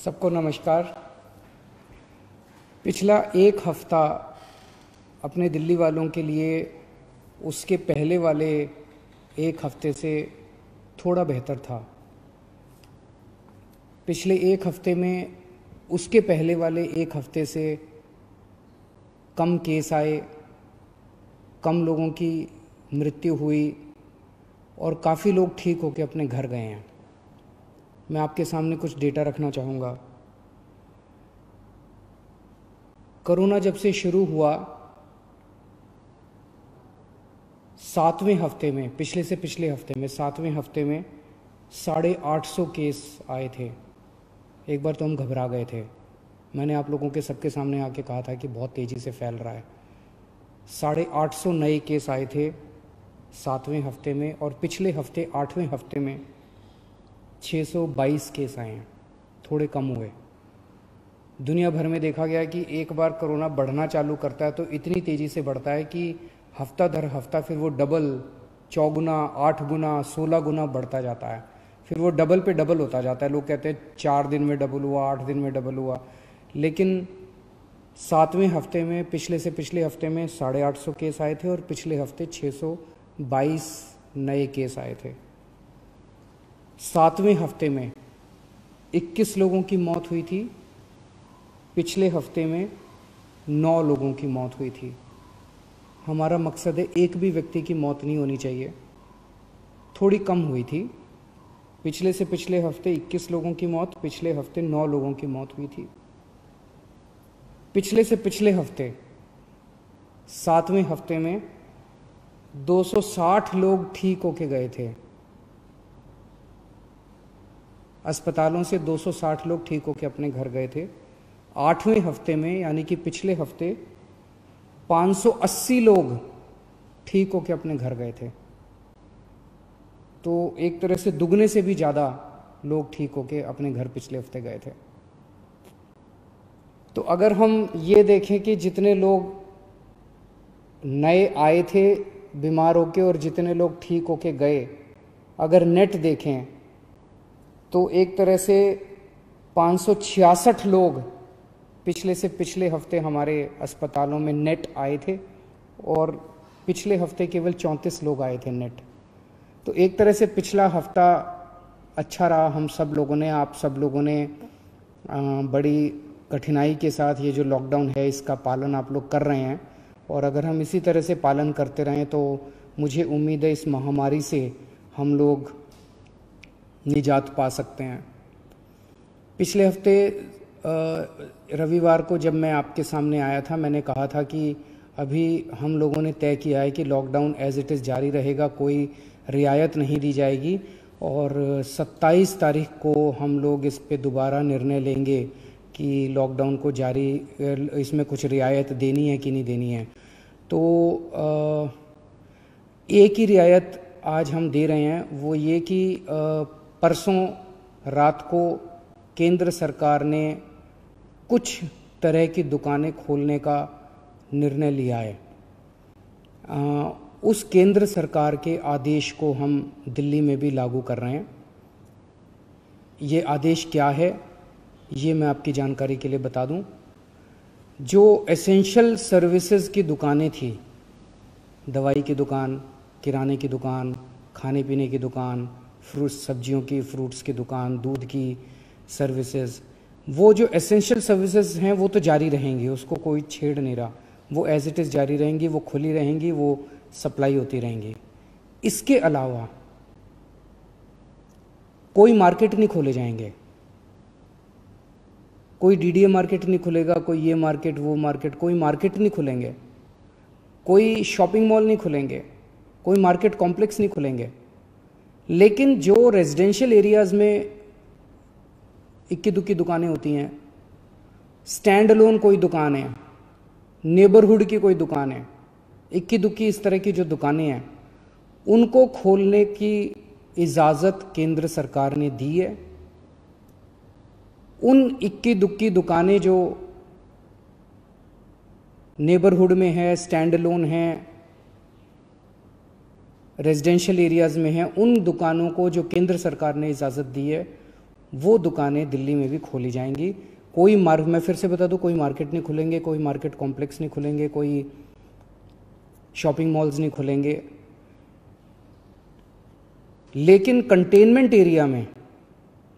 सबको नमस्कार। पिछला एक हफ्ता अपने दिल्ली वालों के लिए उसके पहले वाले एक हफ्ते से थोड़ा बेहतर था। पिछले एक हफ्ते में उसके पहले वाले एक हफ्ते से कम केस आए, कम लोगों की मृत्यु हुई और काफ़ी लोग ठीक होकर अपने घर गए हैं। मैं आपके सामने कुछ डेटा रखना चाहूँगा। कोरोना जब से शुरू हुआ, 7वें हफ्ते में, पिछले हफ्ते में 7वें हफ्ते में 850 केस आए थे। एक बार तो हम घबरा गए थे। मैंने आप लोगों के सबके सामने आके कहा था कि बहुत तेज़ी से फैल रहा है। 850 नए केस आए थे 7वें हफ्ते में, और पिछले हफ्ते 8वें हफ्ते में 622 केस आए हैं, थोड़े कम हुए। दुनिया भर में देखा गया कि एक बार कोरोना बढ़ना चालू करता है तो इतनी तेज़ी से बढ़ता है कि हफ्ता दर हफ्ता फिर वो डबल, चौगुना, 8 गुना, 16 गुना बढ़ता जाता है। फिर वो डबल पे डबल होता जाता है। लोग कहते हैं 4 दिन में डबल हुआ, 8 दिन में डबल हुआ, लेकिन 7वें हफ्ते में, पिछले हफ्ते में 850 केस आए थे और पिछले हफ्ते 622 नए केस आए थे। 7वें हफ्ते में 21 लोगों की मौत हुई थी, पिछले हफ्ते में 9 लोगों की मौत हुई थी। हमारा मकसद है एक भी व्यक्ति की मौत नहीं होनी चाहिए। थोड़ी कम हुई थी। पिछले हफ्ते 21 लोगों की मौत, पिछले हफ्ते 9 लोगों की मौत हुई थी। पिछले हफ्ते 7वें हफ्ते में 260 लोग ठीक होके गए थे। अस्पतालों से 260 लोग ठीक होकर अपने घर गए थे। 8वें हफ्ते में, यानी कि पिछले हफ्ते, 580 लोग ठीक होकर अपने घर गए थे। तो एक तरह से दुगने से भी ज़्यादा लोग ठीक होकर अपने घर पिछले हफ्ते गए थे। तो अगर हम ये देखें कि जितने लोग नए आए थे बीमार होके और जितने लोग ठीक होके गए, अगर नेट देखें तो एक तरह से 566 लोग पिछले हफ्ते हमारे अस्पतालों में नेट आए थे और पिछले हफ्ते केवल 34 लोग आए थे नेट। तो एक तरह से पिछला हफ्ता अच्छा रहा। हम सब लोगों ने, आप सब लोगों ने बड़ी कठिनाई के साथ ये जो लॉकडाउन है इसका पालन आप लोग कर रहे हैं, और अगर हम इसी तरह से पालन करते रहें तो मुझे उम्मीद है इस महामारी से हम लोग निजात पा सकते हैं। पिछले हफ्ते रविवार को जब मैं आपके सामने आया था, मैंने कहा था कि अभी हम लोगों ने तय किया है कि लॉकडाउन एज इट इज़ जारी रहेगा, कोई रियायत नहीं दी जाएगी, और 27 तारीख को हम लोग इस पे दोबारा निर्णय लेंगे कि लॉकडाउन को जारी, इसमें कुछ रियायत देनी है कि नहीं देनी है। तो एक ही रियायत आज हम दे रहे हैं, वो ये कि परसों रात को केंद्र सरकार ने कुछ तरह की दुकानें खोलने का निर्णय लिया है। उस केंद्र सरकार के आदेश को हम दिल्ली में भी लागू कर रहे हैं। ये आदेश क्या है, ये मैं आपकी जानकारी के लिए बता दूं। जो एसेंशियल सर्विसेज की दुकानें थी, दवाई की दुकान, किराने की दुकान, खाने पीने की दुकान, सब्जियों की, फ्रूट्स की दुकान, दूध की सर्विसेज, वो जो एसेंशियल सर्विसेज हैं वो तो जारी रहेंगी, उसको कोई छेड़ नहीं रहा। वो एज इट इज़ जारी रहेंगी, वो खुली रहेंगी, वो सप्लाई होती रहेंगी। इसके अलावा कोई मार्केट नहीं खोले जाएंगे। कोई डीडीए मार्केट नहीं खुलेगा, कोई ये मार्केट, वो मार्केट, कोई मार्केट नहीं खुलेंगे, कोई शॉपिंग मॉल नहीं खुलेंगे, कोई मार्केट कॉम्प्लेक्स नहीं खुलेंगे। लेकिन जो रेजिडेंशियल एरियाज़ में इक्की दुक्की दुकानें होती हैं, स्टैंड अलोन कोई दुकान है, नेबरहुड की कोई दुकान है, इक्की दुक्की इस तरह की जो दुकानें हैं, उनको खोलने की इजाज़त केंद्र सरकार ने दी है। उन इक्की दुक्की दुकानें जो नेबरहुड में है, स्टैंड अलोन है, रेजिडेंशियल एरियाज़ में हैं, उन दुकानों को जो केंद्र सरकार ने इजाज़त दी है, वो दुकानें दिल्ली में भी खोली जाएंगी। मैं फिर से बता दूं, कोई मार्केट नहीं खुलेंगे, कोई मार्केट कॉम्प्लेक्स नहीं खुलेंगे, कोई शॉपिंग मॉल्स नहीं खुलेंगे, लेकिन कंटेनमेंट एरिया में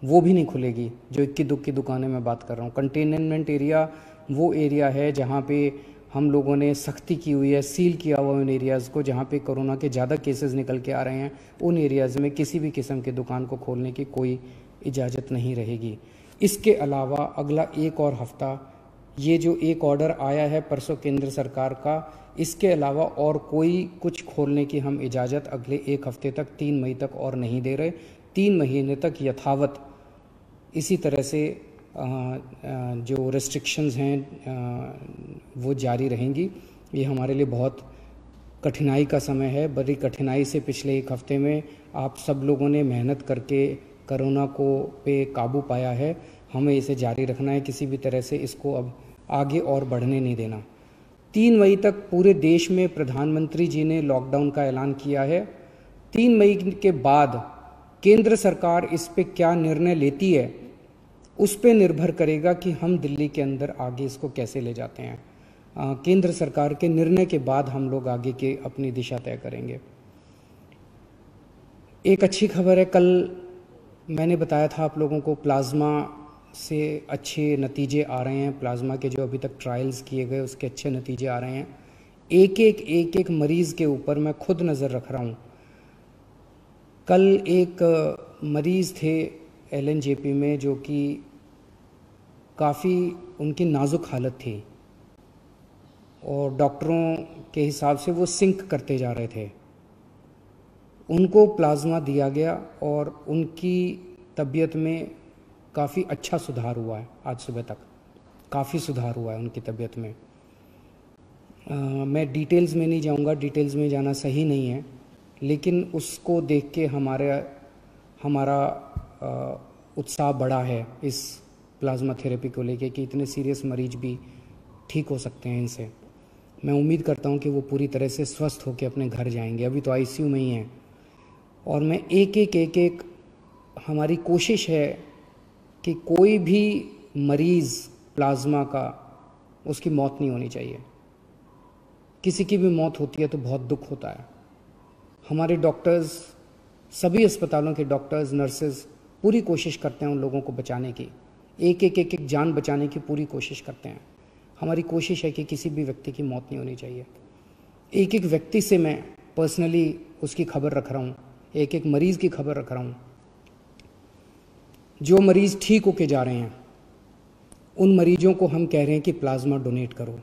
वो भी नहीं खुलेगी। जो इक्की दुक्की दुकानें मैं बात कर रहा हूँ, कंटेनमेंट एरिया वो एरिया है जहाँ पे हम लोगों ने सख्ती की हुई है, सील किया हुआ उन एरियाज़ को जहाँ पे कोरोना के ज़्यादा केसेस निकल के आ रहे हैं। उन एरियाज़ में किसी भी किस्म की दुकान को खोलने की कोई इजाज़त नहीं रहेगी। इसके अलावा अगला एक और हफ्ता, ये जो एक ऑर्डर आया है परसों केंद्र सरकार का, इसके अलावा और कोई कुछ खोलने की हम इजाज़त अगले एक हफ्ते तक, 3 मई तक और नहीं दे रहे। 3 महीने तक यथावत इसी तरह से जो रेस्ट्रिक्शंस हैं वो जारी रहेंगी। ये हमारे लिए बहुत कठिनाई का समय है। बड़ी कठिनाई से पिछले एक हफ्ते में आप सब लोगों ने मेहनत करके कोरोना को पे काबू पाया है। हमें इसे जारी रखना है, किसी भी तरह से इसको अब आगे और बढ़ने नहीं देना। 3 मई तक पूरे देश में प्रधानमंत्री जी ने लॉकडाउन का ऐलान किया है। 3 मई के बाद केंद्र सरकार इस पे क्या निर्णय लेती है, उस पे निर्भर करेगा कि हम दिल्ली के अंदर आगे इसको कैसे ले जाते हैं। केंद्र सरकार के निर्णय के बाद हम लोग आगे के अपनी दिशा तय करेंगे। एक अच्छी खबर है, कल मैंने बताया था आप लोगों को, प्लाज्मा से अच्छे नतीजे आ रहे हैं। प्लाज्मा के जो अभी तक ट्रायल्स किए गए उसके अच्छे नतीजे आ रहे हैं। एक एक मरीज़ के ऊपर मैं खुद नज़र रख रहा हूँ। कल एक मरीज़ थे LNJP में जो कि काफ़ी उनकी नाजुक हालत थी और डॉक्टरों के हिसाब से वो सिंक करते जा रहे थे। उनको प्लाज्मा दिया गया और उनकी तबीयत में काफ़ी अच्छा सुधार हुआ है। आज सुबह तक काफ़ी सुधार हुआ है उनकी तबीयत में। मैं डिटेल्स में नहीं जाऊंगा, डिटेल्स में जाना सही नहीं है, लेकिन उसको देख के हमारा उत्साह बढ़ा है इस प्लाज्मा थेरेपी को लेके कि इतने सीरियस मरीज भी ठीक हो सकते हैं इनसे। मैं उम्मीद करता हूं कि वो पूरी तरह से स्वस्थ होकर अपने घर जाएंगे। अभी तो ICU में ही हैं और मैं एक हमारी कोशिश है कि कोई भी मरीज़ प्लाज्मा का, उसकी मौत नहीं होनी चाहिए। किसी की भी मौत होती है तो बहुत दुख होता है। हमारे डॉक्टर्स, सभी अस्पतालों के डॉक्टर्स, नर्सेज पूरी कोशिश करते हैं उन लोगों को बचाने की, एक जान बचाने की पूरी कोशिश करते हैं। हमारी कोशिश है कि किसी भी व्यक्ति की मौत नहीं होनी चाहिए। एक व्यक्ति से मैं पर्सनली उसकी खबर रख रहा हूँ, एक मरीज़ की खबर रख रहा हूँ। जो मरीज़ ठीक होके जा रहे हैं उन मरीजों को हम कह रहे हैं कि प्लाज्मा डोनेट करो।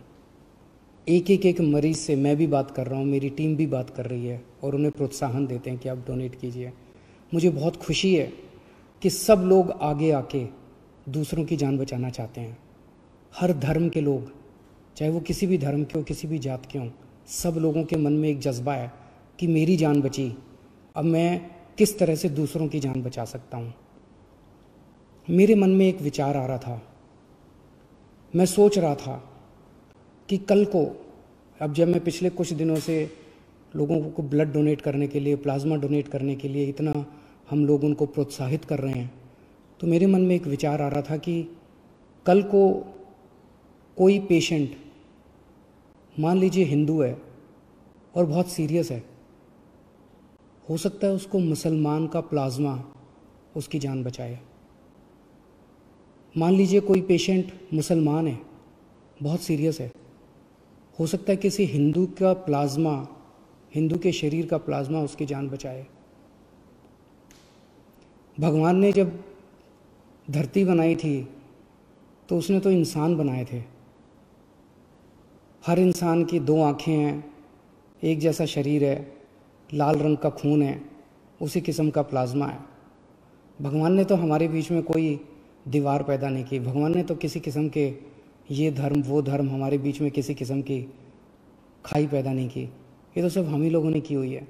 एक मरीज़ से मैं भी बात कर रहा हूँ, मेरी टीम भी बात कर रही है और उन्हें प्रोत्साहन देते हैं कि आप डोनेट कीजिए। मुझे बहुत खुशी है कि सब लोग आगे आके दूसरों की जान बचाना चाहते हैं। हर धर्म के लोग, चाहे वो किसी भी धर्म के हो, किसी भी जात के हों, सब लोगों के मन में एक जज्बा है कि मेरी जान बची, अब मैं किस तरह से दूसरों की जान बचा सकता हूँ। मेरे मन में एक विचार आ रहा था, मैं सोच रहा था कि कल को, अब जब मैं पिछले कुछ दिनों से लोगों को ब्लड डोनेट करने के लिए, प्लाज्मा डोनेट करने के लिए इतना हम लोग उनको प्रोत्साहित कर रहे हैं, तो मेरे मन में एक विचार आ रहा था कि कल को कोई पेशेंट, मान लीजिए हिंदू है और बहुत सीरियस है, हो सकता है उसको मुसलमान का प्लाज्मा उसकी जान बचाए। मान लीजिए कोई पेशेंट मुसलमान है, बहुत सीरियस है, हो सकता है किसी हिंदू का प्लाज्मा, हिंदू के शरीर का प्लाज्मा उसकी जान बचाए। भगवान ने जब धरती बनाई थी तो उसने तो इंसान बनाए थे। हर इंसान की 2 आँखें हैं, एक जैसा शरीर है, लाल रंग का खून है, उसी किस्म का प्लाज्मा है। भगवान ने तो हमारे बीच में कोई दीवार पैदा नहीं की। भगवान ने तो किसी किस्म के ये धर्म वो धर्म हमारे बीच में किसी किस्म की खाई पैदा नहीं की। ये तो सब हम ही लोगों ने की हुई है।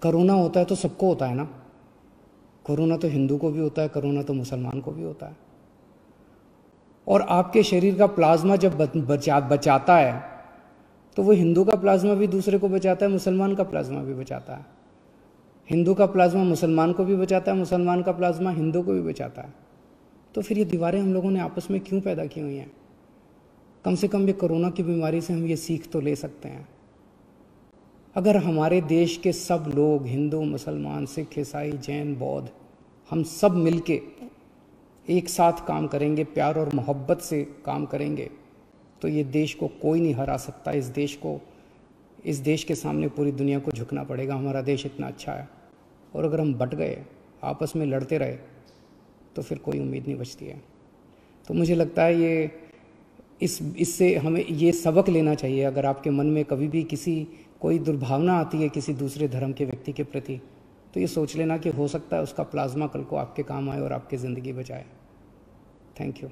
कोरोना होता है तो सबको होता है ना, कोरोना तो हिंदू को भी होता है, कोरोना तो मुसलमान को भी होता है। और आपके शरीर का प्लाज्मा जब बचाता है तो वो हिंदू का प्लाज्मा भी दूसरे को बचाता है, मुसलमान का प्लाज्मा भी बचाता है। हिंदू का प्लाज्मा मुसलमान को भी बचाता है, मुसलमान का प्लाज्मा हिंदू को भी बचाता है। तो फिर ये दीवारें हम लोगों ने आपस में क्यों पैदा की हुई हैं? कम से कम ये कोरोना की बीमारी से हम ये सीख तो ले सकते हैं। अगर हमारे देश के सब लोग, हिंदू, मुसलमान, सिख, ईसाई, जैन, बौद्ध, हम सब मिलके एक साथ काम करेंगे, प्यार और मोहब्बत से काम करेंगे, तो ये देश को कोई नहीं हरा सकता। इस देश के सामने पूरी दुनिया को झुकना पड़ेगा। हमारा देश इतना अच्छा है, और अगर हम बट गए, आपस में लड़ते रहे, तो फिर कोई उम्मीद नहीं बचती है। तो मुझे लगता है इससे हमें ये सबक लेना चाहिए। अगर आपके मन में कभी भी कोई दुर्भावना आती है किसी दूसरे धर्म के व्यक्ति के प्रति, तो ये सोच लेना कि हो सकता है उसका प्लाज्मा कल को आपके काम आए और आपकी ज़िंदगी बचाए। Thank you.